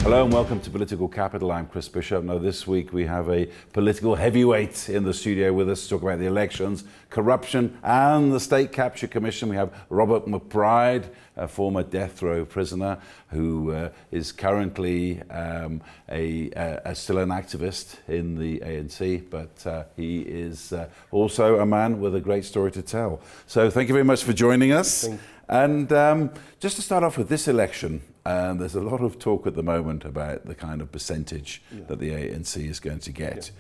Hello and welcome to Political Capital. I'm Chris Bishop. Now this week we have a political heavyweight in the studio with us to talk about the elections, corruption and the State Capture Commission. We have Robert McBride, a former death row prisoner who is currently still an activist in the ANC, but he is also a man with a great story to tell. So thank you very much for joining us. And just to start off with this election, there's a lot of talk at the moment about the kind of percentage that the ANC is going to get.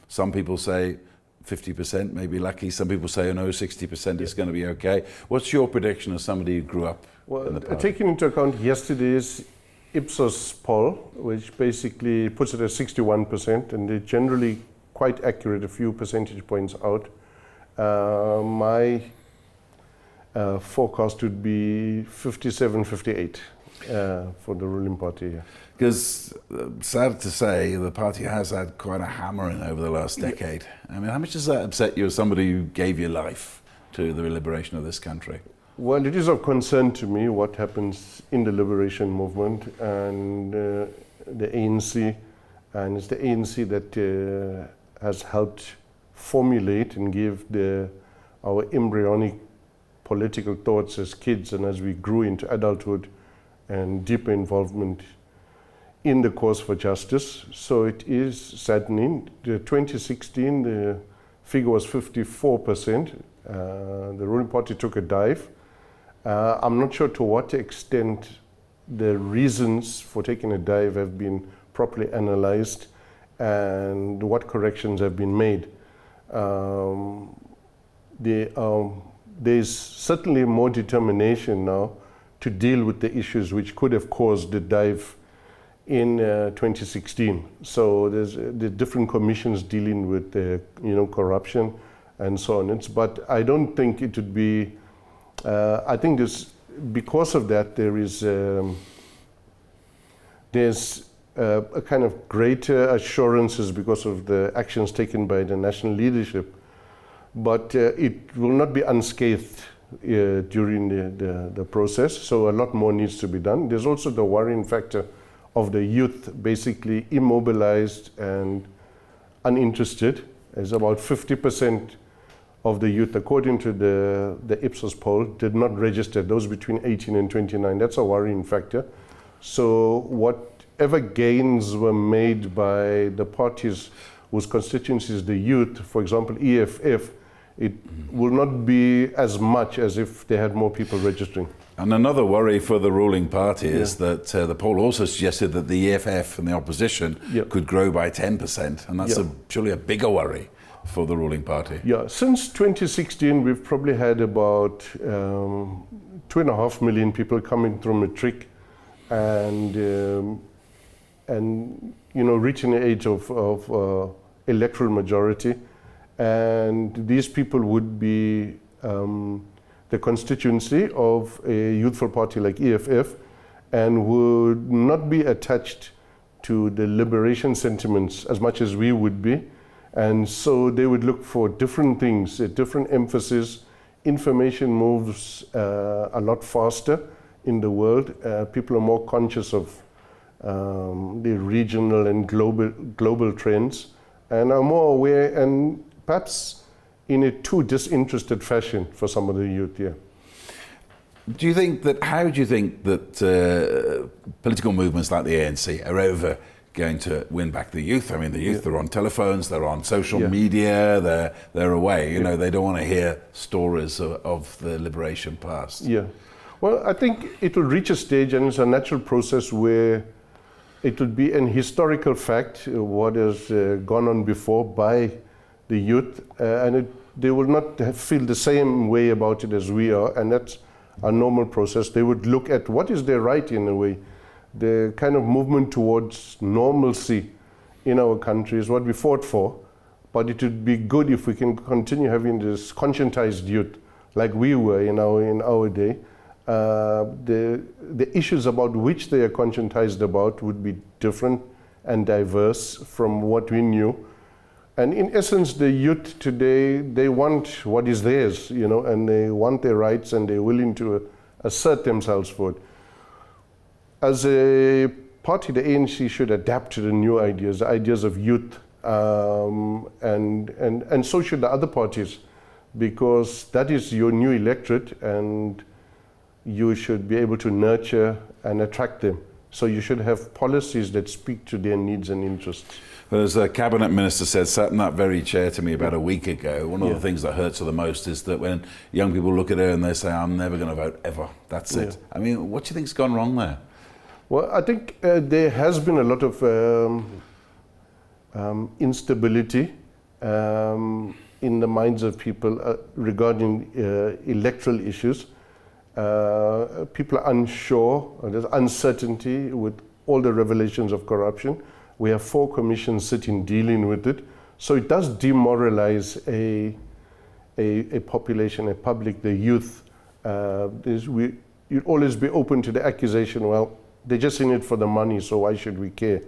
Some people say 50% may be lucky. Some people say, oh no, 60% is going to be okay. What's your prediction as somebody who grew up in the party? Taking into account yesterday's Ipsos poll, which basically puts it at 61%, and they're generally quite accurate, a few percentage points out, my forecast would be 57, 58 for the ruling party. Because, sad to say, the party has had quite a hammering over the last decade. I mean, how much does that upset you as somebody who gave your life to the liberation of this country? Well, it is of concern to me what happens in the liberation movement and the ANC. And it's the ANC that has helped formulate and give our embryonic political thoughts as kids and as we grew into adulthood and deeper involvement in the cause for justice. So it is saddening. The 2016, the figure was 54%. The ruling party took a dive. I'm not sure to what extent the reasons for taking a dive have been properly analyzed and what corrections have been made. There's certainly more determination now to deal with the issues which could have caused the dive in 2016. So there's the different commissions dealing with corruption and so on. But I don't think it would be. I think because of that there's a kind of greater assurances because of the actions taken by the national leadership. But it will not be unscathed during the process, so a lot more needs to be done. There's also the worrying factor of the youth basically immobilized and uninterested. There's about 50% of the youth, according to the Ipsos poll, did not register, those between 18 and 29. That's a worrying factor. So whatever gains were made by the parties whose constituencies the youth, for example, EFF, it will not be as much as if they had more people registering. And another worry for the ruling party is that the poll also suggested that the EFF and the opposition could grow by 10%, and that's surely a bigger worry for the ruling party. Yeah, since 2016, we've probably had about 2.5 million people coming through matric and reaching the age of electoral majority. And these people would be the constituency of a youthful party like EFF and would not be attached to the liberation sentiments as much as we would be. And so they would look for different things, a different emphasis. Information moves a lot faster in the world. People are more conscious of the regional and global trends and are more aware and perhaps in a too disinterested fashion for some of the youth here. How do you think that political movements like the ANC are ever going to win back the youth? I mean, the youth are on telephones, they're on social media, they're away. You know, they don't want to hear stories of the liberation past. Yeah. Well, I think it will reach a stage, and it's a natural process where it will be an historical fact what has gone on before by the youth, and they will not feel the same way about it as we are, and that's a normal process. They would look at what is their right in a way. The kind of movement towards normalcy in our country is what we fought for, but it would be good if we can continue having this conscientized youth like we were in our day. The issues about which they are conscientized about would be different and diverse from what we knew. And in essence, the youth today, they want what is theirs, and they want their rights and they're willing to assert themselves for it. As a party, the ANC, should adapt to the new ideas, the ideas of youth, and so should the other parties, because that is your new electorate, and you should be able to nurture and attract them. So you should have policies that speak to their needs and interests. Well, as a cabinet minister said, sat in that very chair to me about a week ago, one of the things that hurts her the most is that when young people look at her and they say, I'm never going to vote ever, that's it. I mean, what do you think's gone wrong there? Well, I think there has been a lot of instability in the minds of people regarding electoral issues. People are unsure, there's uncertainty with all the revelations of corruption. We have 4 commissions sitting dealing with it. So it does demoralize a population, a public, the youth. You'd always be open to the accusation, well, they're just in it for the money, so why should we care?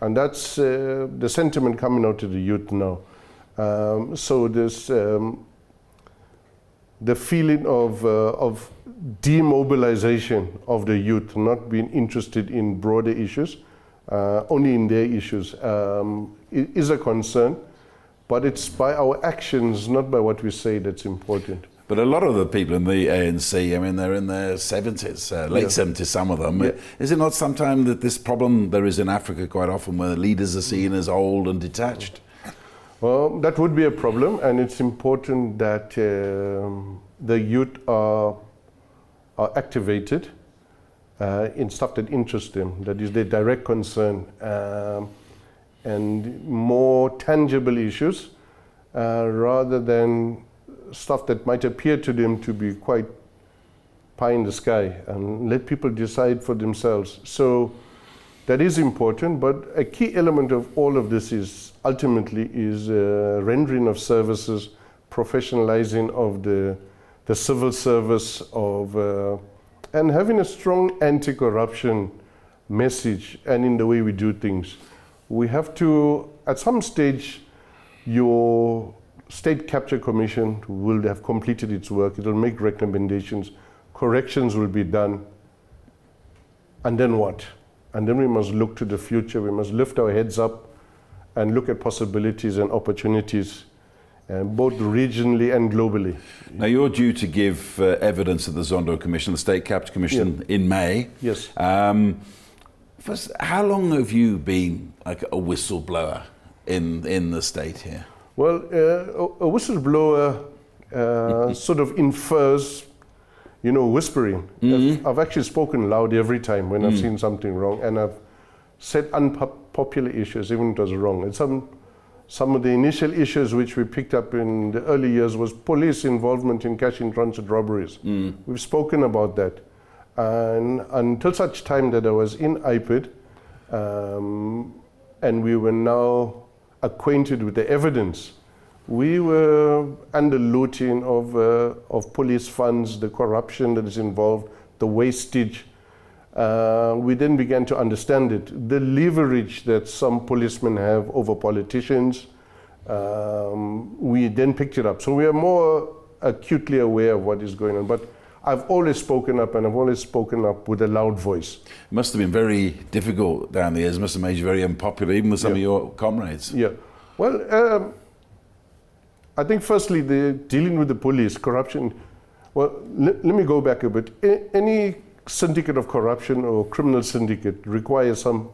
And that's the sentiment coming out to the youth now. So there's the feeling of demobilization of the youth, not being interested in broader issues, only in their issues, is a concern, but it's by our actions, not by what we say, that's important. But a lot of the people in the ANC, I mean, they're in their 70s, late 70s, some of them. Is it not sometimes that this problem there is in Africa quite often where leaders are seen as old and detached? Well, that would be a problem, and it's important that the youth are activated in stuff that interests them, that is their direct concern, and more tangible issues rather than stuff that might appear to them to be quite pie in the sky, and let people decide for themselves. So that is important, but a key element of all of this is ultimately rendering of services, professionalizing of the civil service, and having a strong anti-corruption message and in the way we do things. We have to, at some stage, your State Capture Commission will have completed its work. It will make recommendations. Corrections will be done. And then what? And then we must look to the future. We must lift our heads up and look at possibilities and opportunities, both regionally and globally. Now, you're due to give evidence at the Zondo Commission, the State Capture Commission, in May. Yes. First, how long have you been like a whistleblower in the state here? Well, a whistleblower sort of infers, whispering. I've actually spoken loud every time when I've seen something wrong, and I've said unpopular issues, even if it was wrong. And some of the initial issues which we picked up in the early years was police involvement in cash-in-transit robberies. We've spoken about that. And until such time that I was in IPID, and we were now acquainted with the evidence, we were under looting of police funds, the corruption that is involved, the wastage. We then began to understand it, the leverage that some policemen have over politicians. We then picked it up. So we are more acutely aware of what is going on. But I've always spoken up, and I've always spoken up with a loud voice. It must have been very difficult down the years. It must have made you very unpopular, even with some of your comrades. Yeah. Well, I think firstly, dealing with the police, corruption. Well, let me go back a bit. Any syndicate of corruption or criminal syndicate requires some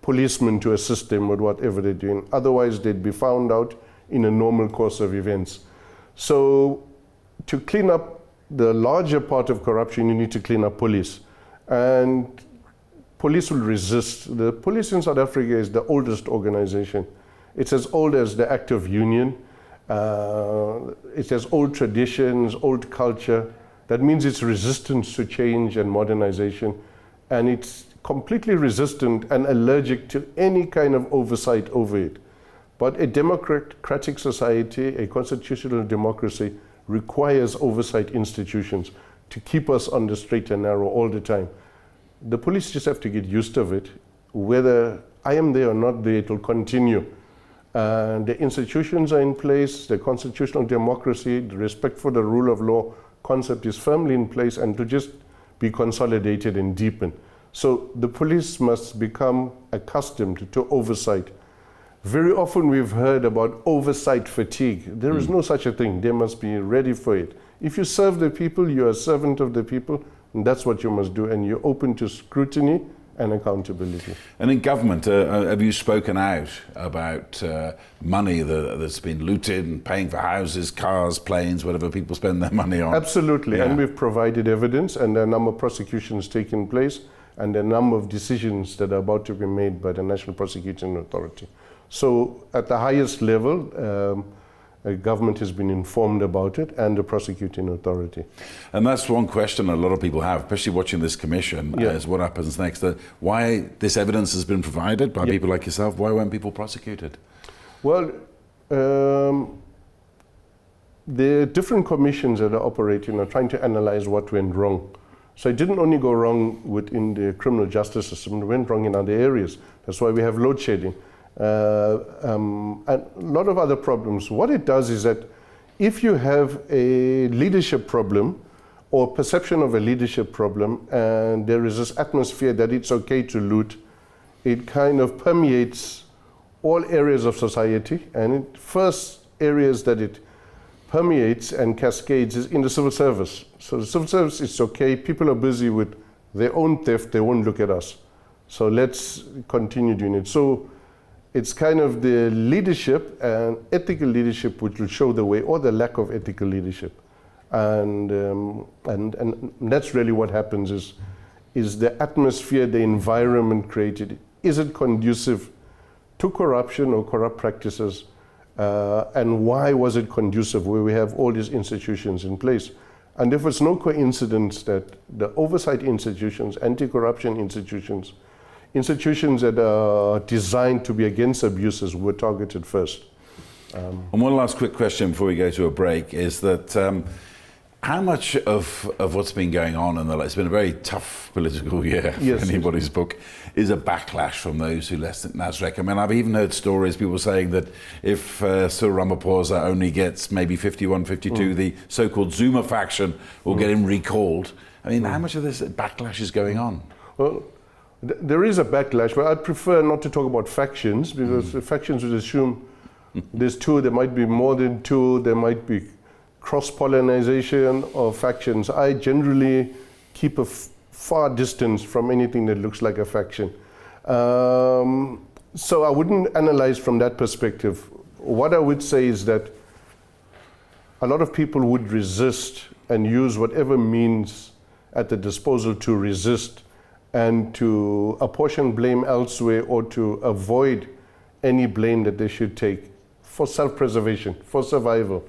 policemen to assist them with whatever they're doing. Otherwise, they'd be found out in a normal course of events. So to clean up the larger part of corruption, you need to clean up police. And police will resist. The police in South Africa is the oldest organization. It's as old as the Act of Union. It has old traditions, old culture. That means it's resistant to change and modernization. And it's completely resistant and allergic to any kind of oversight over it. But a democratic society, a constitutional democracy, requires oversight institutions to keep us on the straight and narrow all the time. The police just have to get used to it. Whether I am there or not there, it will continue. The institutions are in place, the constitutional democracy, the respect for the rule of law concept is firmly in place, and to just be consolidated and deepened. So the police must become accustomed to oversight. Very often we've heard about oversight fatigue. There is no such a thing. They must be ready for it. If you serve the people, you're a servant of the people, and that's what you must do, and you're open to scrutiny and accountability. And in government, have you spoken out about money that's been looted and paying for houses, cars, planes, whatever people spend their money on? Absolutely, Yeah. and we've provided evidence, and there are a number of prosecutions taking place, and a number of decisions that are about to be made by the National Prosecuting Authority. So at the highest level, government has been informed about it, and the prosecuting authority. And that's one question a lot of people have, especially watching this commission, is what happens next. Why this evidence has been provided by people like yourself, why weren't people prosecuted? Well, the different commissions that are operating are trying to analyze what went wrong. So it didn't only go wrong within the criminal justice system, it went wrong in other areas. That's why we have load shedding. And a lot of other problems. What it does is that if you have a leadership problem or perception of a leadership problem, and there is this atmosphere that it's okay to loot, it kind of permeates all areas of society. And first areas that it permeates and cascades is in the civil service. So the civil service is okay. People are busy with their own theft. They won't look at us. So let's continue doing it. So it's kind of the leadership and ethical leadership which will show the way, or the lack of ethical leadership. And that's really what happens is the atmosphere, the environment created. Is it conducive to corruption or corrupt practices? And why was it conducive where we have all these institutions in place? And if it's no coincidence that the oversight institutions, anti-corruption institutions that are designed to be against abuses were targeted first. And one last quick question before we go to a break is that how much of what's been going on it's been a very tough political year for anybody's book, is a backlash from those who left Nasrec? I mean, I've even heard stories, people saying that if Cyril Ramaphosa only gets maybe 51, 52, the so-called Zuma faction will get him recalled. I mean, how much of this backlash is going on? Well, there is a backlash, but I'd prefer not to talk about factions, because the factions would assume there's two, there might be more than two, there might be cross-pollination of factions. I generally keep a far distance from anything that looks like a faction. So I wouldn't analyze from that perspective. What I would say is that a lot of people would resist and use whatever means at the disposal to resist and to apportion blame elsewhere, or to avoid any blame that they should take for self-preservation, for survival.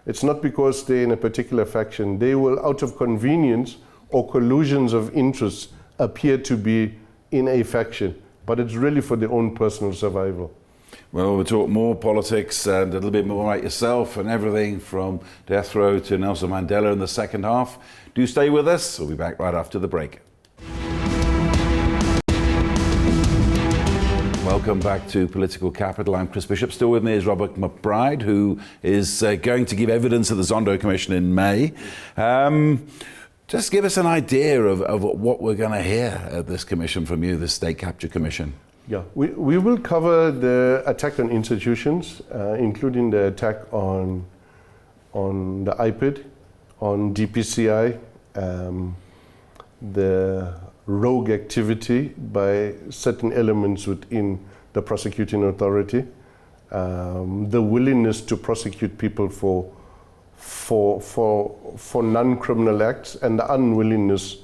It's not because they're in a particular faction. They will, out of convenience or collusions of interests, appear to be in a faction, but it's really for their own personal survival. Well, we'll talk more politics and a little bit more about yourself and everything from death row to Nelson Mandela in the second half. Do stay with us. We'll be back right after the break. Welcome back to Political Capital. I'm Chris Bishop. Still with me is Robert McBride, who is going to give evidence at the Zondo Commission in May. Just give us an idea of what we're going to hear at this commission from you, this State Capture Commission. Yeah, we will cover the attack on institutions, including the attack on the IPID, on DPCI, the rogue activity by certain elements within the prosecuting authority, the willingness to prosecute people for non-criminal acts, and the unwillingness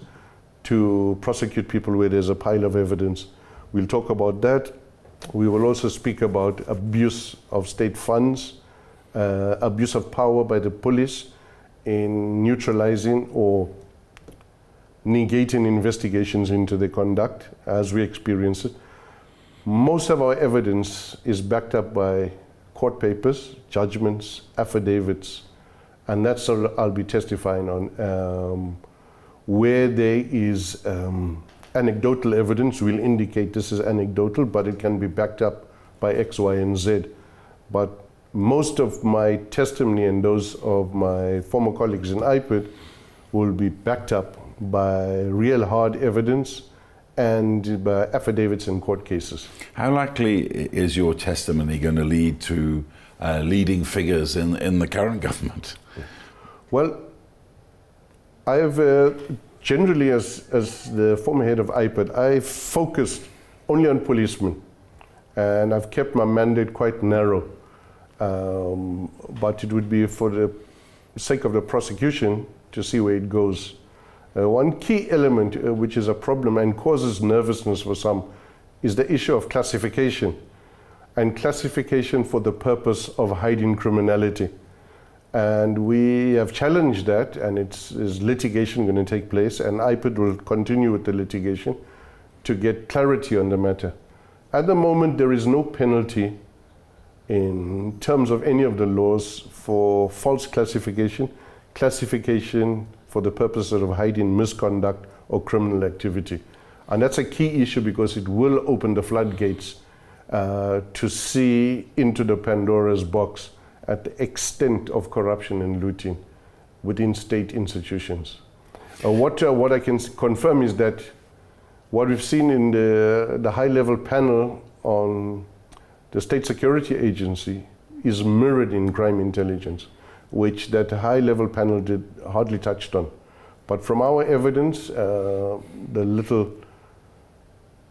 to prosecute people where there's a pile of evidence. We'll talk about that. We will also speak about abuse of state funds, abuse of power by the police in neutralizing or negating investigations into the conduct as we experience it. Most of our evidence is backed up by court papers, judgments, affidavits, and that's all I'll be testifying on. Where there is anecdotal evidence, we'll indicate this is anecdotal, but it can be backed up by X, Y, and Z. But most of my testimony and those of my former colleagues in IPID will be backed up by real hard evidence and by affidavits in court cases. How likely is your testimony going to lead to leading figures in the current government? Well, I have generally, as the former head of IPID, I focused only on policemen, and I've kept my mandate quite narrow. But it would be for the sake of the prosecution to see where it goes. One key element which is a problem and causes nervousness for some is the issue of classification, and classification for the purpose of hiding criminality. And we have challenged that, and is litigation going to take place, and IPID will continue with the litigation to get clarity on the matter. At the moment, there is no penalty in terms of any of the laws for false classification, classification for the purpose of hiding misconduct or criminal activity. And that's a key issue because it will open the floodgates to see into the Pandora's box at the extent of corruption and looting within state institutions. What I can confirm is that what we've seen in the high-level panel on the State Security Agency is mirrored in crime intelligence, which that high-level panel did hardly touched on. But from our evidence, the little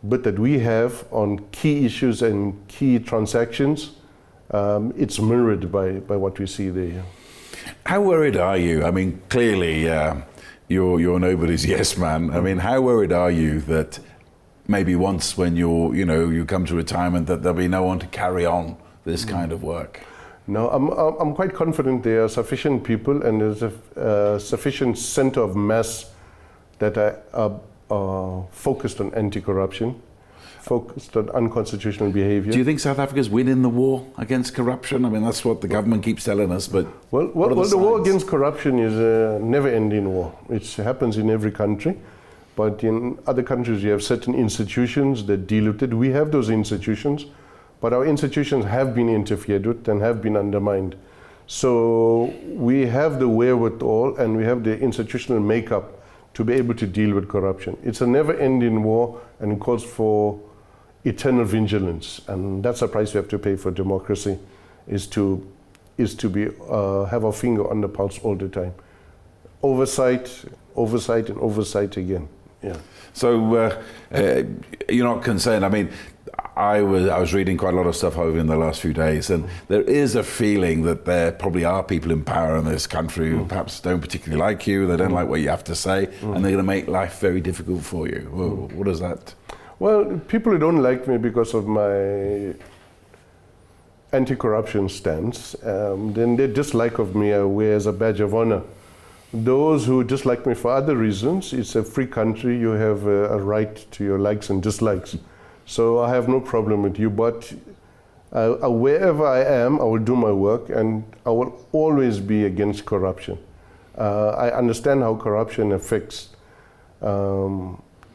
bit that we have on key issues and key transactions, it's mirrored by what we see there. How worried are you? I mean, clearly you're nobody's yes man. I mean, how worried are you that maybe once when you come to retirement that there'll be no one to carry on this kind of work? No, I'm quite confident there are sufficient people and there's a sufficient center of mass that are focused on anti-corruption, focused on unconstitutional behavior. Do you think South Africa's winning the war against corruption? I mean, that's what the government keeps telling us, but well, the war against corruption is a never-ending war. It happens in every country, but in other countries you have certain institutions that deal with it. We have those institutions, but our institutions have been interfered with and have been undermined. So we have the wherewithal and we have the institutional makeup to be able to deal with corruption. It's a never-ending war and it calls for eternal vigilance, and that's a price we have to pay for democracy, is to be have our finger on the pulse all the time. Oversight, oversight, and oversight again. Yeah. So you're not concerned? I mean, I was reading quite a lot of stuff over in the last few days, and there is a feeling that there probably are people in power in this country who perhaps don't particularly like you, they don't like what you have to say, and they're going to make life very difficult for you. Well, what is that? Well, people who don't like me because of my anti-corruption stance, then their dislike of me I wear as a badge of honor. Those who dislike me for other reasons, it's a free country, you have a right to your likes and dislikes. So I have no problem with you, but wherever I am, I will do my work and I will always be against corruption. I understand how corruption affects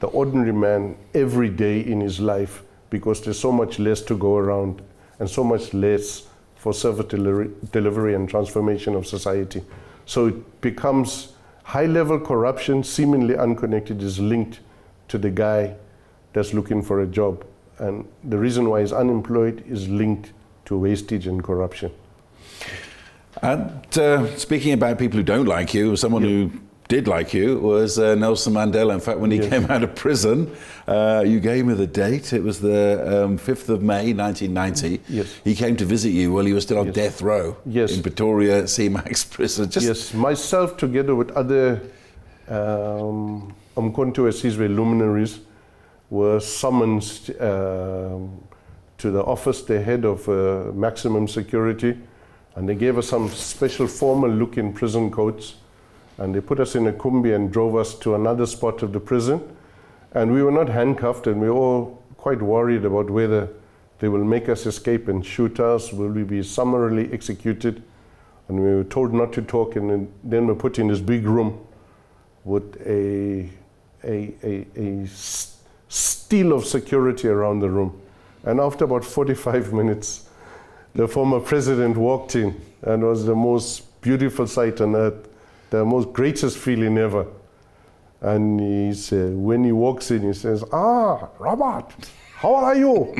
the ordinary man every day in his life because there's so much less to go around and so much less for service delivery and transformation of society. So it becomes high-level corruption, seemingly unconnected, is linked to the guy that's looking for a job. And the reason why he's unemployed is linked to wastage and corruption. And speaking about people who don't like you, someone who did like you was Nelson Mandela. In fact, when he came out of prison, you gave me the date. It was the 5th of May, 1990. Yes. He came to visit you while he was still on death row in Pretoria C-Max prison. Yes, myself together with other Umkhonto weSizwe luminaries were summoned to the office, the head of maximum security, and they gave us some special formal looking prison coats. And they put us in a kumbi and drove us to another spot of the prison. And we were not handcuffed, and we were all quite worried about whether they will make us escape and shoot us. Will we be summarily executed? And we were told not to talk, and then we were put in this big room with a steel of security around the room. And after about 45 minutes, the former president walked in, and it was the most beautiful sight on earth. The most greatest feeling ever. And he said, when he walks in, he says, Robert, how are you?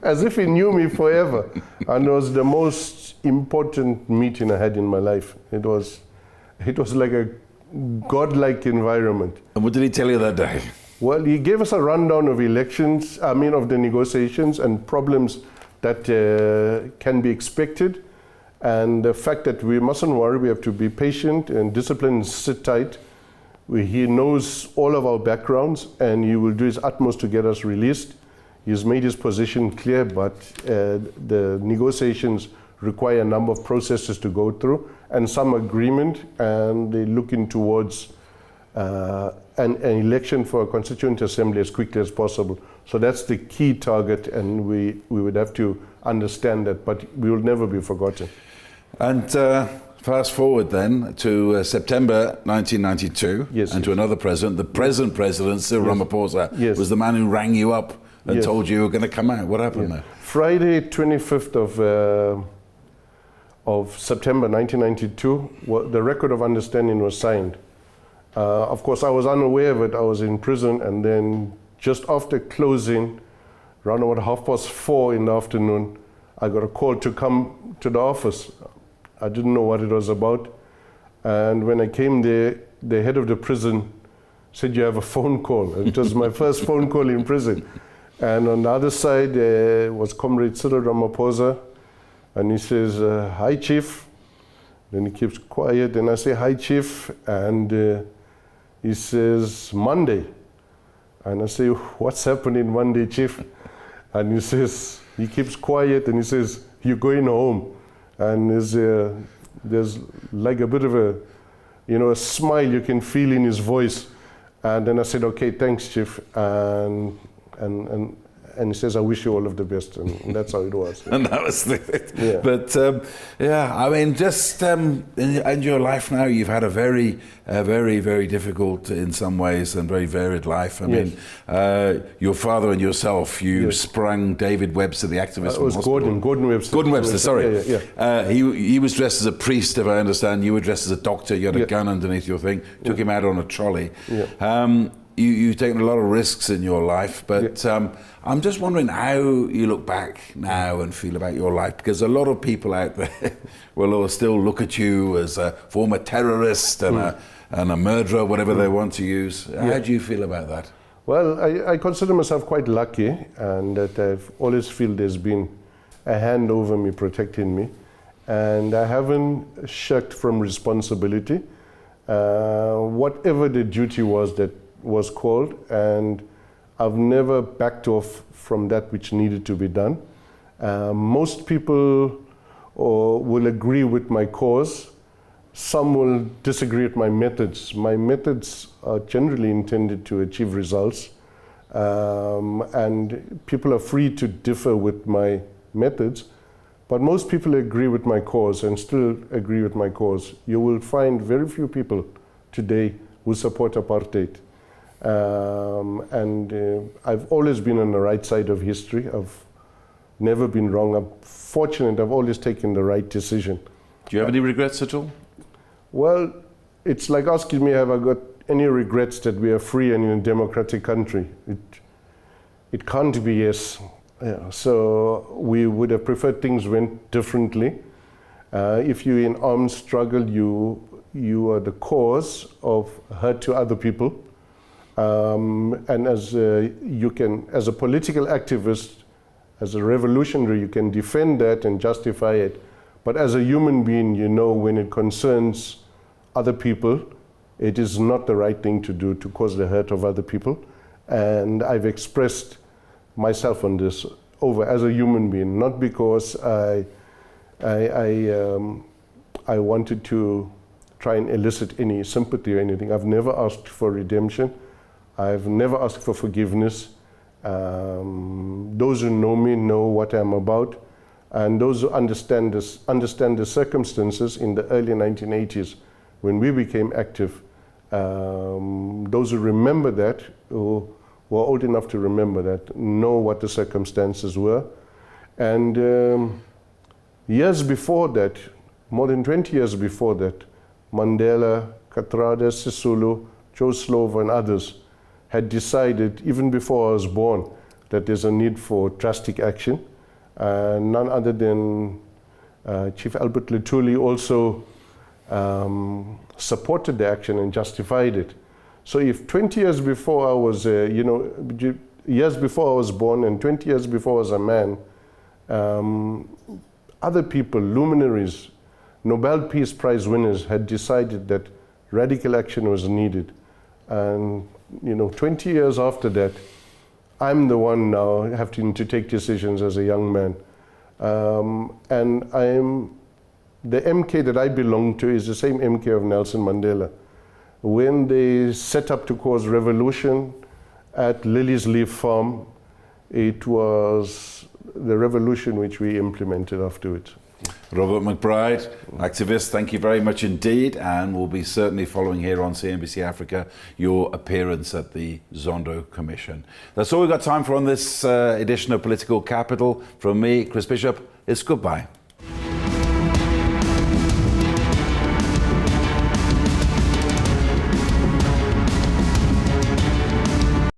As if he knew me forever. And it was the most important meeting I had in my life. It was like a godlike environment. And what did he tell you that day? Well, he gave us a rundown of of the negotiations and problems that can be expected. And the fact that we mustn't worry, we have to be patient and disciplined and sit tight. He knows all of our backgrounds, and he will do his utmost to get us released. He's made his position clear, but the negotiations require a number of processes to go through and some agreement, and they're looking towards an election for a constituent assembly as quickly as possible. So that's the key target, and we would have to understand that, but we will never be forgotten. And fast forward then to September 1992, and to another president. The present president, Cyril Ramaphosa, was the man who rang you up and told you were going to come out. What happened there? Friday, 25th of September 1992, the record of understanding was signed. Of course, I was unaware of it. I was in prison, and then just after closing, around about 4:30 in the afternoon, I got a call to come to the office. I didn't know what it was about. And when I came there, the head of the prison said, you have a phone call. And it was my first phone call in prison. And on the other side was Comrade Cyril Ramaphosa. And he says, hi, Chief. Then he keeps quiet. And I say, hi, Chief. And he says, Monday. And I say, what's happening Monday, Chief? And he keeps quiet, and he says, you're going home. And there's like a bit of a smile you can feel in his voice. And then I said, okay, thanks, Chief. And he says, I wish you all of the best. And that's how it was. And that was it. But I mean, just in your life now, you've had a very, very difficult in some ways and very varied life. I mean, your father and yourself, you sprung David Webster, the activist. It was Gordon Webster. Gordon Webster, sorry. He was dressed as a priest, if I understand. You were dressed as a doctor. You had a gun underneath your thing. Took him out on a trolley. You've taken a lot of risks in your life, but I'm just wondering how you look back now and feel about your life, because a lot of people out there will still look at you as a former terrorist and a murderer, whatever they want to use. How do you feel about that? Well, I consider myself quite lucky, and that I've always feel there's been a hand over me protecting me, and I haven't shirked from responsibility. Whatever the duty was that was called, and I've never backed off from that which needed to be done. Most people will agree with my cause. Some will disagree with my methods. My methods are generally intended to achieve results, and people are free to differ with my methods, but most people agree with my cause and still agree with my cause. You will find very few people today who support apartheid. I've always been on the right side of history. I've never been wrong. I'm fortunate. I've always taken the right decision. Do you have any regrets at all? Well, it's like asking me, have I got any regrets that we are free and in a democratic country? It can't be yes. So we would have preferred things went differently. If you're in armed struggle, you are the cause of hurt to other people. And as as a political activist, as a revolutionary, you can defend that and justify it. But as a human being, when it concerns other people, it is not the right thing to do to cause the hurt of other people. And I've expressed myself on this as a human being, not because I wanted to try and elicit any sympathy or anything. I've never asked for redemption. I've never asked for forgiveness. Those who know me know what I'm about, and those who understand the circumstances in the early 1980s when we became active. Those who remember that, who are old enough to remember that, know what the circumstances were. And years before that, more than 20 years before that, Mandela, Kathrada, Sisulu, Joe Slovo and others, had decided, even before I was born, that there's a need for drastic action. None other than Chief Albert Luthuli also supported the action and justified it. So if 20 years before I was, years before I was born and 20 years before I was a man, other people, luminaries, Nobel Peace Prize winners had decided that radical action was needed. And 20 years after that, I'm the one now having to take decisions as a young man. And the MK that I belong to is the same MK of Nelson Mandela. When they set up to cause revolution at Lily's Leaf Farm, it was the revolution which we implemented afterwards. Robert McBride, activist, thank you very much indeed, and we'll be certainly following here on CNBC Africa your appearance at the Zondo Commission. That's all we've got time for on this edition of Political Capital. From me, Chris Bishop, it's goodbye.